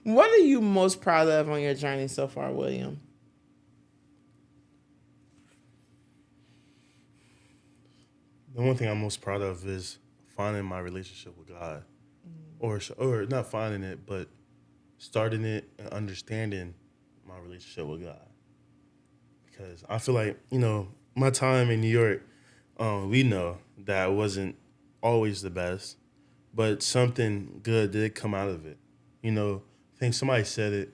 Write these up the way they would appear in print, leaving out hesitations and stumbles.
What are you most proud of on your journey so far, William? The one thing I'm most proud of is finding my relationship with God, or not finding it, but starting it and understanding my relationship with God. Because I feel like my time in New York, we know that wasn't always the best, but something good did come out of it. I think somebody said it: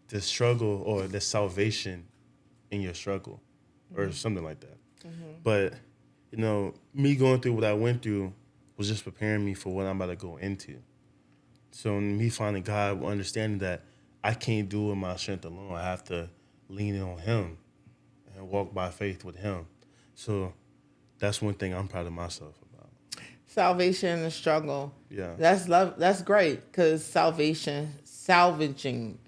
the struggle or the salvation in your struggle, or something like that. But me going through what I went through was just preparing me for what I'm about to go into. So me finding God, understanding that I can't do it in my strength alone. I have to lean in on Him and walk by faith with Him. So that's one thing I'm proud of myself about. Salvation and the struggle. Yeah. That's love. That's great because salvaging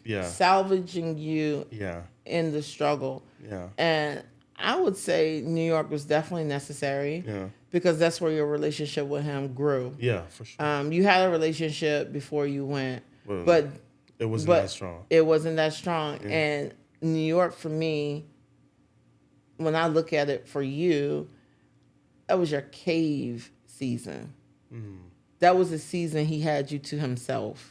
you Yeah. in the struggle. Yeah. And I would say New York was definitely necessary. Yeah. Because that's where your relationship with him grew. Yeah, for sure. You had a relationship before you went, Well, but it wasn't that strong. It wasn't that strong. Yeah. And New York for me, when I look at it for you, that was your cave season. That was a season he had you to himself.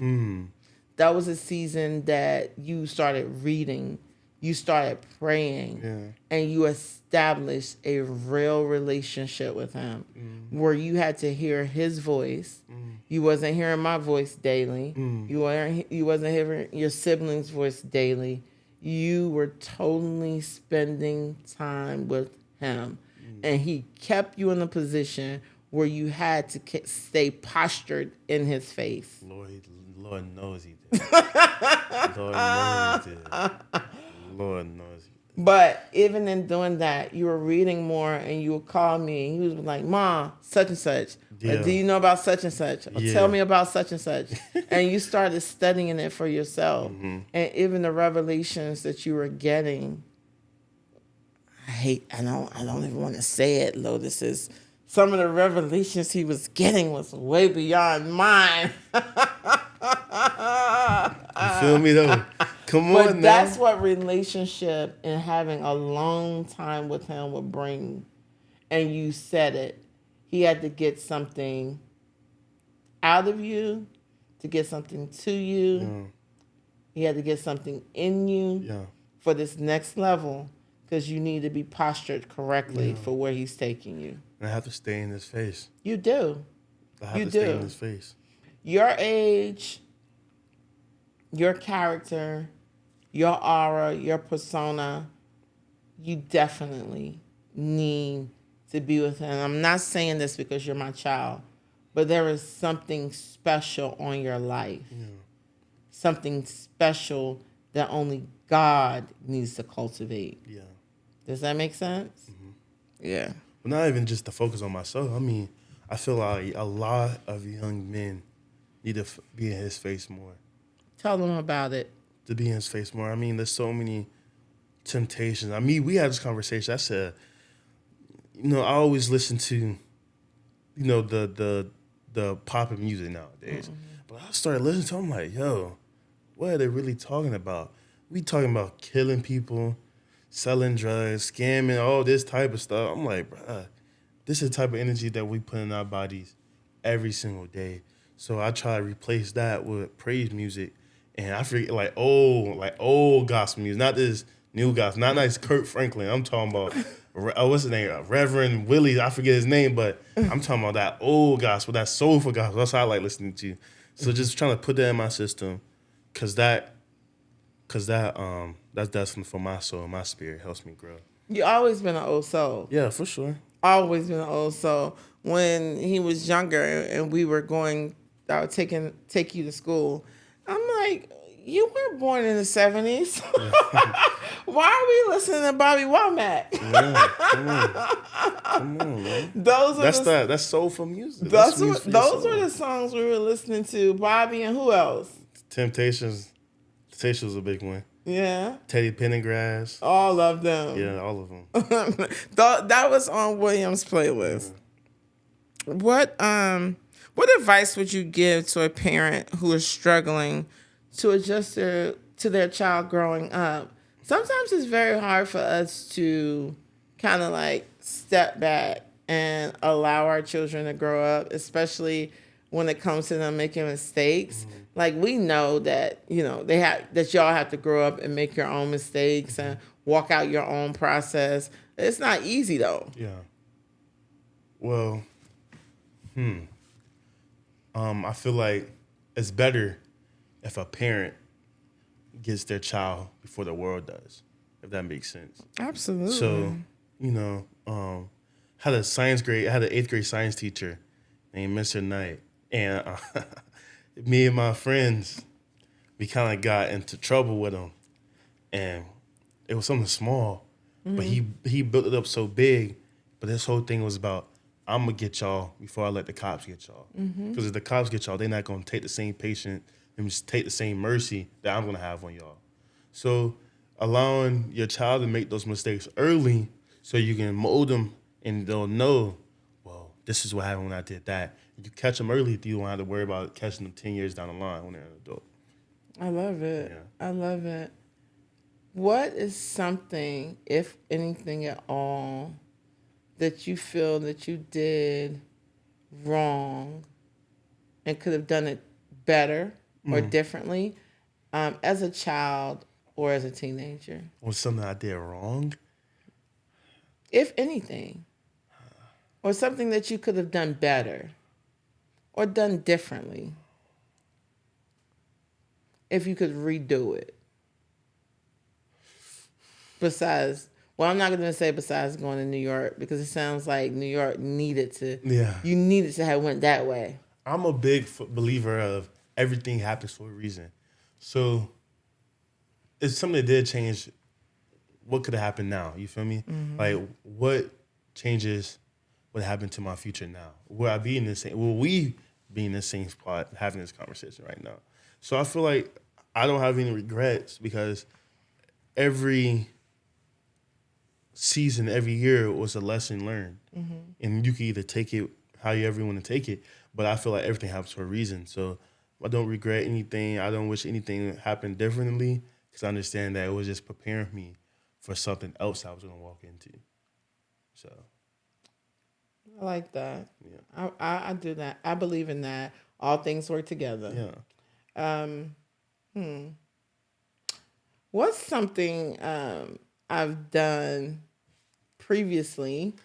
That was a season that you started reading, you started praying, and you established a real relationship with him where you had to hear his voice. You wasn't hearing my voice daily. You wasn't hearing your siblings' voice daily. You were totally spending time with him. And he kept you in a position where you had to stay postured in his face. Lord knows he did. Lord knows he did. Lord knows he did. But even in doing that, you were reading more and you would call me and he was like, Mom, such and such. Yeah. Or, do you know about such and such? Or tell me about such and such. And you started studying it for yourself. And even the revelations that you were getting, I don't even want to say it, Lotus, is some of the revelations he was getting was way beyond mine. You feel me though? Come on, but that's what relationship and having a long time with him would bring. And you said it. He had to get something out of you, to get something to you. Yeah. He had to get something in you for this next level, because you need to be postured correctly for where he's taking you. And I have to stay in his face. You do. I have to stay in his face. Your age, your character, your aura, your persona, you definitely need to be with him. I'm not saying this because you're my child, but there is something special on your life. Something special that only God needs to cultivate. Yeah. Does that make sense? Yeah. But not even just to focus on myself. I mean, I feel like a lot of young men need to be in his face more. Tell them about it. To be in his face more. I mean, there's so many temptations. I mean, we had this conversation. I said, I always listen to, the poppin' music nowadays. But I started listening to them like, yo, what are they really talking about? We talking about killing people, selling drugs, scamming, all this type of stuff. I'm like, bruh, this is the type of energy that we put in our bodies every single day. So I try to replace that with praise music. And I forget, like old gospel music, not this new gospel, not nice Kurt Franklin. I'm talking about, what's his name? Reverend Willie, I forget his name, but I'm talking about that old gospel, that soulful gospel. That's what I like listening to. So just trying to put that in my system, because that's for my soul, my spirit, helps me grow. You always been an old soul. Yeah, for sure. Always been an old soul. When he was younger and we were going, I would take you to school, I'm like, you weren't born in the 70s. Why are we listening to Bobby Womack? Yeah, come on, man. That's soulful music. Those were the songs we were listening to. Bobby and who else? Temptations was a big one. Yeah. Teddy Pendergrass. All of them. Yeah, all of them. That was on William's playlist. What advice would you give to a parent who is struggling to adjust to their child growing up? Sometimes it's very hard for us to kind of like step back and allow our children to grow up, especially when it comes to them making mistakes. Like we know that, that y'all have to grow up and make your own mistakes and walk out your own process. It's not easy though. Yeah. Well, I feel like it's better if a parent gets their child before the world does, if that makes sense. Absolutely. So, had an 8th grade science teacher named Mr. Knight, and me and my friends, we kind of got into trouble with him, and it was something small, but he built it up so big. But this whole thing was about, I'm gonna get y'all before I let the cops get y'all, because if the cops get y'all, they're not gonna take the same patience and just take the same mercy that I'm gonna have on y'all. So allowing your child to make those mistakes early so you can mold them and they'll know, well, this is what happened when I did that. You catch them early, you don't have to worry about catching them 10 years down the line when they're an adult. I love it. Yeah. I love it. What is something, if anything at all, that you feel that you did wrong and could have done it better or differently as a child or as a teenager? Was something I did wrong? If anything. Or something that you could have done better or done differently. If you could redo it. Besides, well, I'm not going to say besides going to New York, because it sounds like New York needed to. Yeah. You needed to have went that way. I'm a big believer of everything happens for a reason. So it's something that did change. What could have happened now? You feel me? Like, what changes would happen to my future now? Will I be in the same? Will we be in the same spot having this conversation right now? So I feel like I don't have any regrets, because every season, every year was a lesson learned, and you can either take it how you ever want to take it. But I feel like everything happens for a reason. So I don't regret anything. I don't wish anything happened differently, because I understand that it was just preparing me for something else I was going to walk into. So I like that. Yeah. I do that. I believe in that. All things work together. Yeah. What's something I've done previously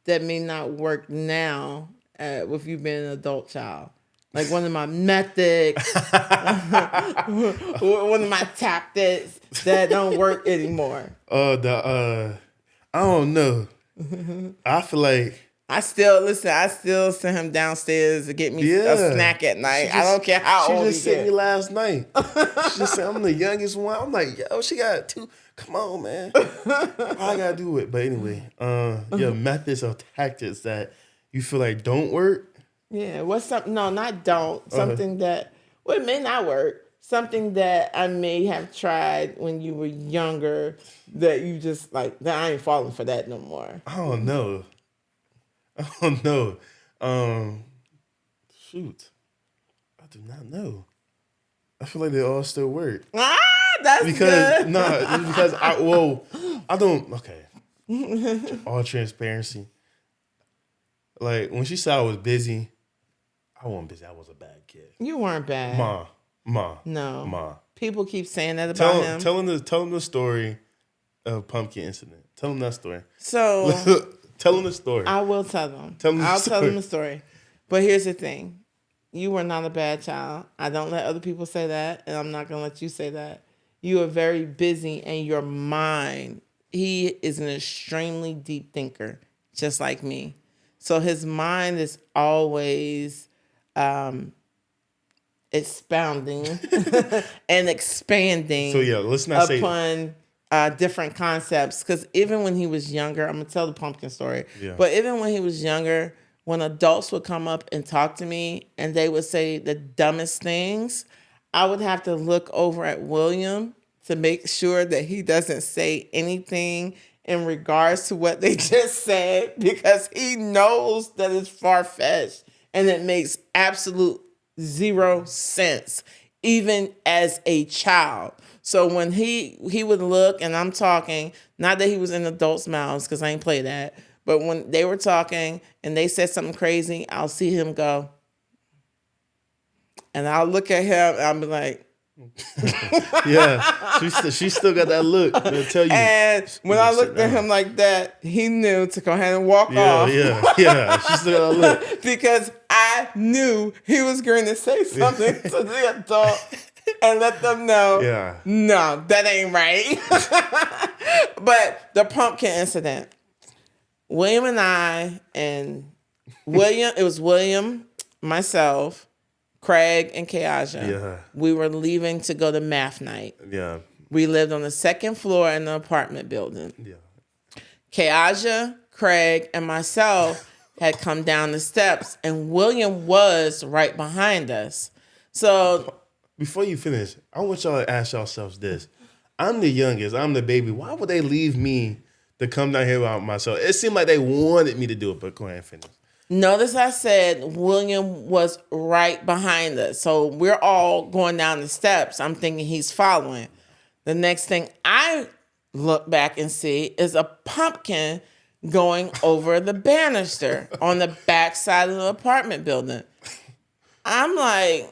that may not work now with you being an adult child? Like one of my methods, one of my tactics that don't work anymore. I don't know. I feel like I still send him downstairs to get me a snack at night. I don't care how old he She just sent me gets. last night. She just said, I'm the youngest one. I'm like, yo, she got 2. Come on, man. I gotta do it. But anyway, your methods or tactics that you feel like don't work. Yeah, what's something? No, not don't. Something that, well, it may not work. Something that I may have tried when you were younger that you just like, that I ain't falling for that no more. I don't know. Shoot. I do not know. I feel like they all still work. Ah, that's good. Because I don't, okay. All transparency. Like, when she said I was busy, I wasn't busy. I was a bad kid. You weren't bad. Ma. People keep saying that about him. Tell him the story of Pumpkin Incident. Tell him that story. So tell him the story. I will tell them. I'll tell them the story. But here's the thing. You were not a bad child. I don't let other people say that, and I'm not going to let you say that. You are very busy, and your mind, he is an extremely deep thinker, just like me. So his mind is always expounding and expanding. So yeah, let's not say upon different concepts. Because even when he was younger, I'm gonna tell the pumpkin story. Yeah. But even when he was younger, when adults would come up and talk to me and they would say the dumbest things, I would have to look over at William to make sure that he doesn't say anything in regards to what they just said, because he knows that it's far-fetched And it makes absolute zero sense, even as a child. So when he would look and I'm talking, not that he was in adults' mouths, because I ain't play that, but when they were talking and they said something crazy, I'll see him go. And I'll look at him and I'll be like, Yeah, she still got that look. I'll tell you. And when I looked at him like that, he knew to go ahead and walk off. Yeah. She still got that look. Because I knew he was going to say something to the adult and let them know, no, that ain't right. But the pumpkin incident, William and I, and it was William, myself, Craig, and Keaja. Yeah. We were leaving to go to math night. Yeah. We lived on the second floor in the apartment building. Yeah. Keaja, Craig, and myself had come down the steps, and William was right behind us. So, before you finish, I want y'all to ask yourselves this. I'm the youngest. I'm the baby. Why would they leave me to come down here by myself? It seemed like they wanted me to do it, but go ahead and finish. Notice I said William was right behind us. So we're all going down the steps. I'm thinking he's following. The next thing I look back and see is a pumpkin going over the banister on the back side of the apartment building. I'm like,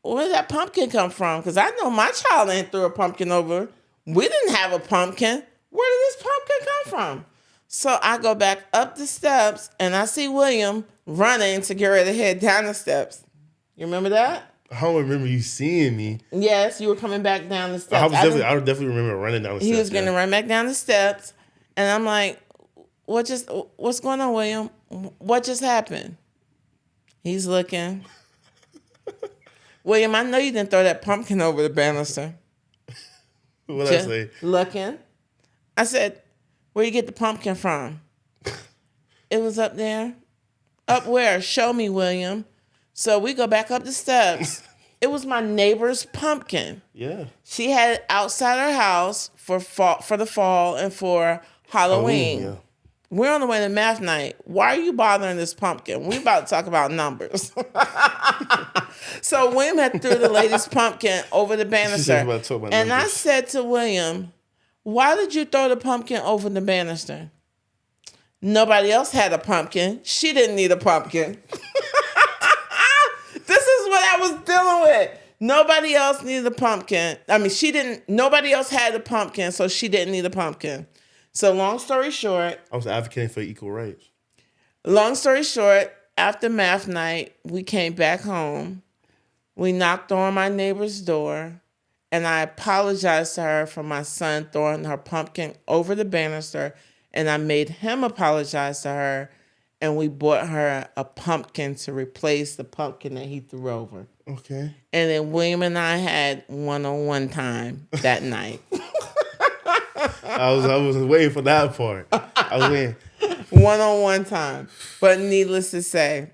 where did that pumpkin come from? Because I know my child ain't threw a pumpkin over. We didn't have a pumpkin. Where did this pumpkin come from? So I go back up the steps and I see William running to get ready to head down the steps. You remember that? I don't remember you seeing me. Yes, you were coming back down the steps. I definitely remember running down the steps. He was going to run back down the steps. And I'm like, what's going on, William? What just happened? He's looking. William, I know you didn't throw that pumpkin over the banister. What'd I say? Looking. I said, where you get the pumpkin from? It was up there. Up where? Show me, William. So we go back up the steps. It was my neighbor's pumpkin. Yeah. She had it outside her house for the fall and for Halloween. Yeah. We're on the way to math night. Why are you bothering this pumpkin? We're about to talk about numbers. So William had threw the lady's pumpkin over the banister. And I said to William, why did you throw the pumpkin over the banister? Nobody else had a pumpkin. She didn't need a pumpkin. This is what I was dealing with. Nobody else needed a pumpkin. Nobody else had a pumpkin, so she didn't need a pumpkin. So long story short. I was advocating for equal rights. Long story short, after math night, we came back home. We knocked on my neighbor's door. And I apologized to her for my son throwing her pumpkin over the banister. And I made him apologize to her. And we bought her a pumpkin to replace the pumpkin that he threw over. Okay. And then William and I had one-on-one time that night. I was waiting for that part. I was waiting. One-on-one time. But needless to say,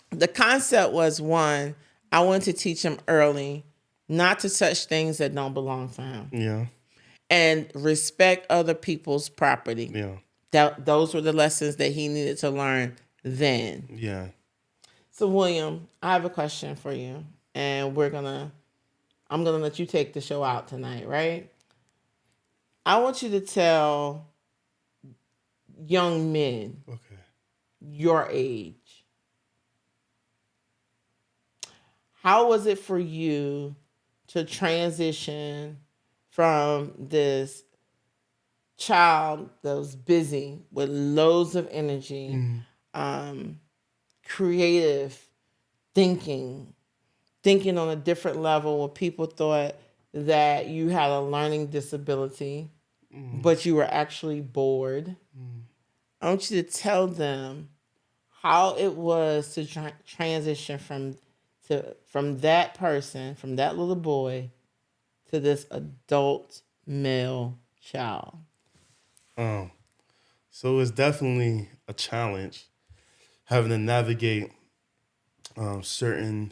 the concept was, one, I wanted to teach him early not to touch things that don't belong to him. Yeah. And respect other people's property. Yeah. Those were the lessons that he needed to learn then. Yeah. So William, I have a question for you. And I'm gonna let you take the show out tonight, right? I want you to tell young men your age. How was it for you to transition from this child that was busy with loads of energy, creative thinking on a different level where people thought that you had a learning disability, but you were actually bored? I want you to tell them how it was to transition from that person, from that little boy, to this adult male child. So it's definitely a challenge having to navigate certain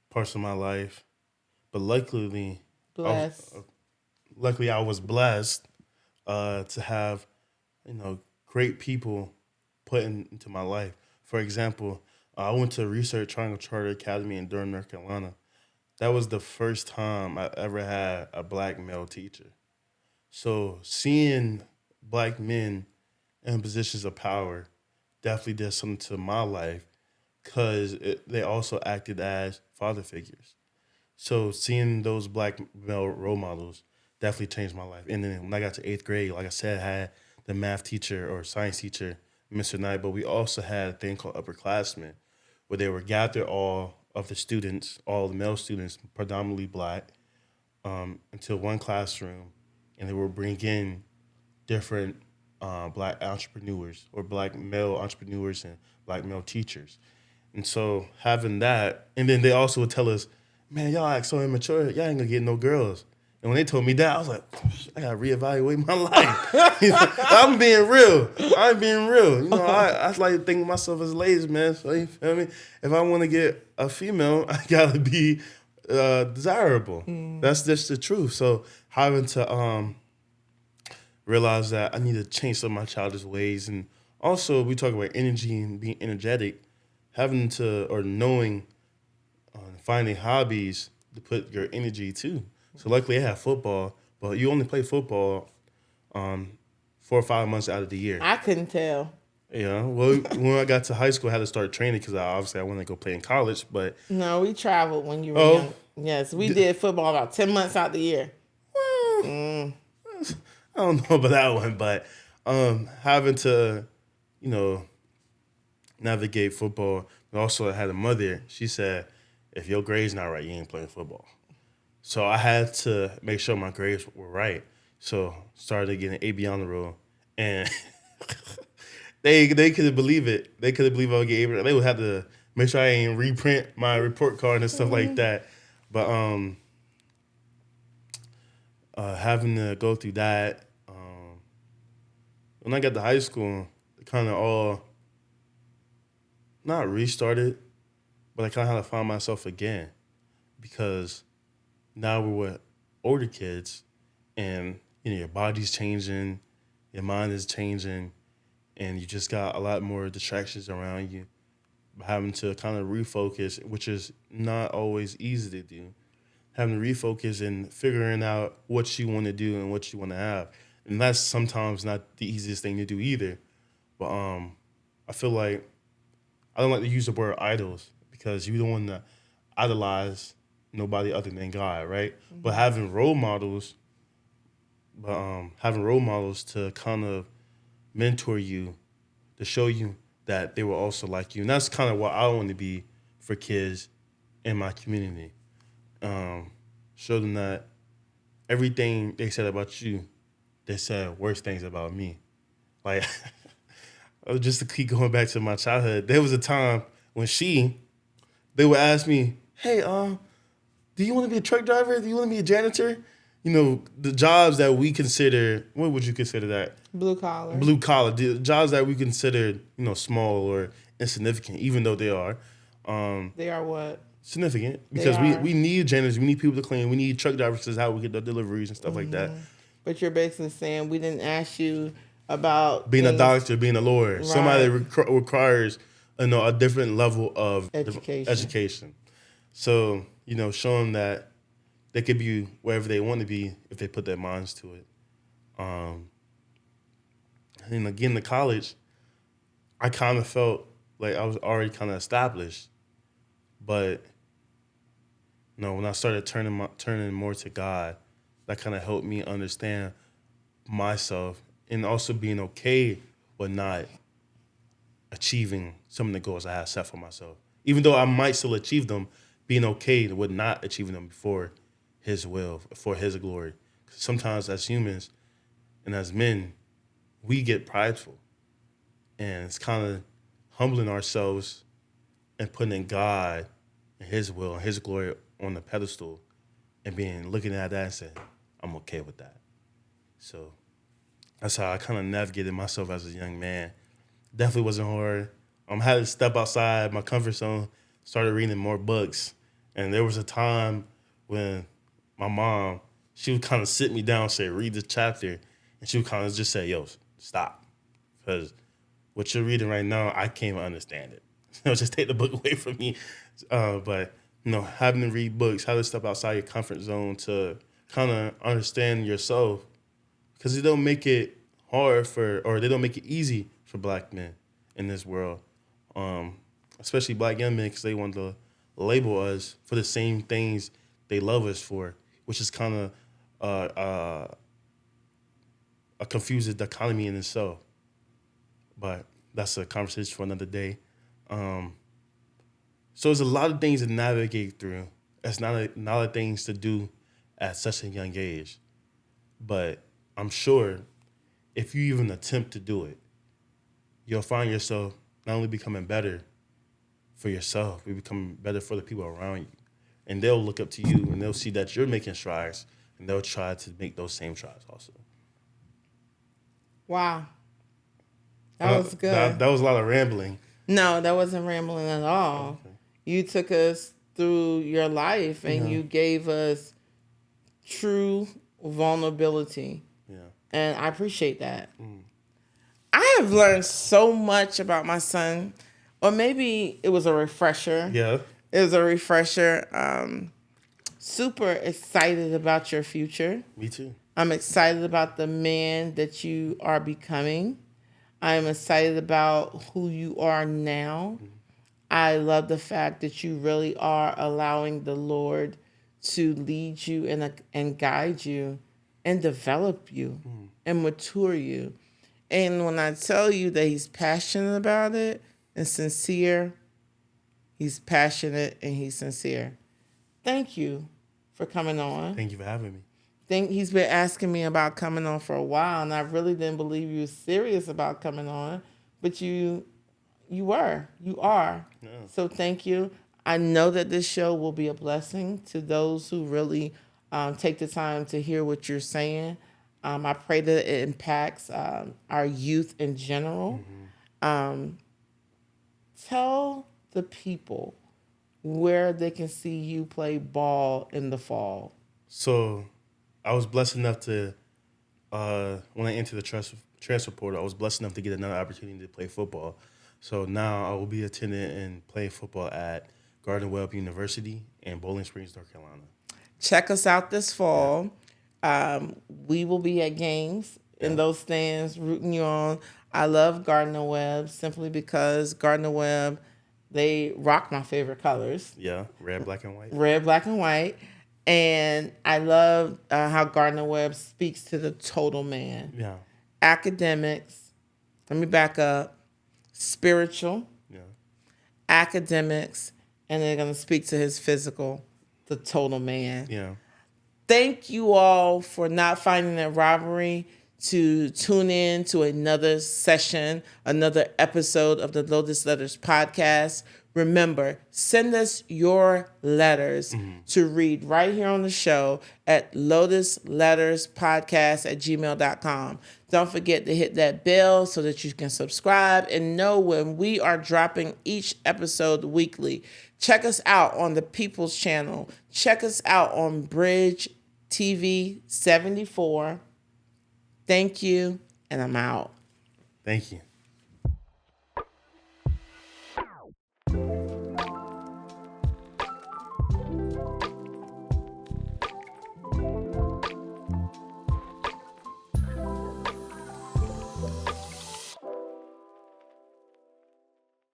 parts of my life, but luckily I was blessed to have great people put into my life. For example, I went to Research Triangle Charter Academy in Durham, North Carolina. That was the first time I ever had a black male teacher. So seeing black men in positions of power definitely did something to my life because they also acted as father figures. So seeing those black male role models definitely changed my life. And then when I got to eighth grade, like I said, I had the math teacher or science teacher, Mr. Knight, but we also had a thing called upperclassmen, where they would gather all of the students, all the male students, predominantly black, into one classroom, and they would bring in different black entrepreneurs or black male entrepreneurs and black male teachers. And so having that, and then they also would tell us, man, y'all act so immature, y'all ain't gonna get no girls. And when they told me that, I was like, I gotta reevaluate my life. I'm being real. I'm being real. You know, I like to think of myself as ladies, man. So you feel me? If I want to get a female, I gotta be desirable. That's just the truth. So having to realize that I need to change some of my childish ways, and also we talk about energy and being energetic, having to or knowing, finding hobbies to put your energy to. So luckily I have football, but you only play football 4 or 5 months out of the year. I couldn't tell. Yeah. Well, when I got to high school, I had to start training because obviously I wanted to go play in college. But No, we traveled when you were young. Yes, we did football about 10 months out the year. well, I don't know about that one, but having to, you know, navigate football. But also, I had a mother. She said, "If your grades not right, you ain't playing football." So I had to make sure my grades were right. So started getting AB on the roll, and they couldn't believe it. They couldn't believe I would get able. They would have to make sure I ain't reprint my report card and stuff like that. But having to go through that, when I got to high school, it kind of all not restarted, but I kind of had to find myself again because now we're with older kids, and you know your body's changing, your mind is changing, and you just got a lot more distractions around you. Having to kind of refocus, which is not always easy to do. Having to refocus and figuring out what you want to do and what you want to have, and that's sometimes not the easiest thing to do either. But I feel like I don't like to use the word idols because you don't want to idolize nobody other than God, right? Mm-hmm. But having role models to kind of mentor you, to show you that they were also like you, and that's kind of what I want to be for kids in my community. Show them that everything they said about you, they said worse things about me. Like, just to keep going back to my childhood, there was a time when they would ask me, "Hey, do you want to be a truck driver? Do you want to be a janitor?" You know, the jobs that we consider, what would you consider that? Blue collar. Blue collar. The jobs that we consider, small or insignificant, even though they are. They are what? Significant. Because we need janitors, we need people to clean, we need truck drivers to how we get the deliveries and stuff like that. But you're basically saying we didn't ask you about being a doctor, being a lawyer. Right. Somebody that requires a different level of education. So, showing that they could be wherever they want to be if they put their minds to it. And again, to college, I kind of felt like I was already kind of established. But, when I started turning more to God, that kind of helped me understand myself and also being okay with not achieving some of the goals I had set for myself. Even though I might still achieve them, being okay with not achieving them for His will, for His glory. 'Cause sometimes as humans and as men, we get prideful. And it's kind of humbling ourselves and putting God and His will and His glory on the pedestal and looking at that and saying, I'm okay with that. So that's how I kind of navigated myself as a young man. Definitely wasn't hard. I had to step outside my comfort zone, started reading more books. And there was a time when my mom, she would kind of sit me down and say, read this chapter. And she would kind of just say, yo, stop. Because what you're reading right now, I can't even understand it. just take the book away from me. But having to read books, how to step outside your comfort zone to kind of understand yourself, because they don't make it they don't make it easy for Black men in this world, especially Black young men, because they want to label us for the same things they love us for, which is kind of a confused dichotomy in itself. But that's a conversation for another day. So there's a lot of things to navigate through. It's not a lot of things to do at such a young age. But I'm sure if you even attempt to do it, you'll find yourself not only becoming better for yourself, you become better for the people around you. And they'll look up to you and they'll see that you're making strides and they'll try to make those same strides also. Wow. That was good. That was a lot of rambling. No, that wasn't rambling at all. Okay. You took us through your life and you gave us true vulnerability. Yeah. And I appreciate that. I have learned so much about my son, or maybe it was a refresher. Yeah. It was a refresher. Super excited about your future. Me too. I'm excited about the man that you are becoming. I'm excited about who you are now. I love the fact that you really are allowing the Lord to lead you and guide you and develop you and mature you. And when I tell you that he's passionate about it and sincere, he's passionate and he's sincere. Thank you for coming on. Thank you for having me. He's been asking me about coming on for a while, and I really didn't believe you were serious about coming on, but you are. Yeah. So thank you. I know that this show will be a blessing to those who really take the time to hear what you're saying. I pray that it impacts our youth in general. Tell the people where they can see you play ball in the fall. So I was blessed enough to, when I entered the transfer portal, I was blessed enough to get another opportunity to play football. So now I will be attending and playing football at Gardner Webb University in Bowling Springs, North Carolina. Check us out this fall. We will be at games in those stands rooting you on. I love Gardner Webb simply because Gardner Webb, they rock my favorite colors. Yeah, red, black, and white. Red, black, and white. And I love how Gardner Webb speaks to the total man. Yeah. Academics, let me back up, spiritual, academics, and they're going to speak to his physical, the total man. Yeah. Thank you all for not finding it robbery to tune in to another session, another episode of the Lotus Letters podcast. Remember, send us your letters to read right here on the show at lotusletterspodcast@gmail.com. Don't forget to hit that bell so that you can subscribe and know when we are dropping each episode weekly. Check us out on the People's Channel. Check us out on Bridge TV 74. Thank you, and I'm out. Thank you.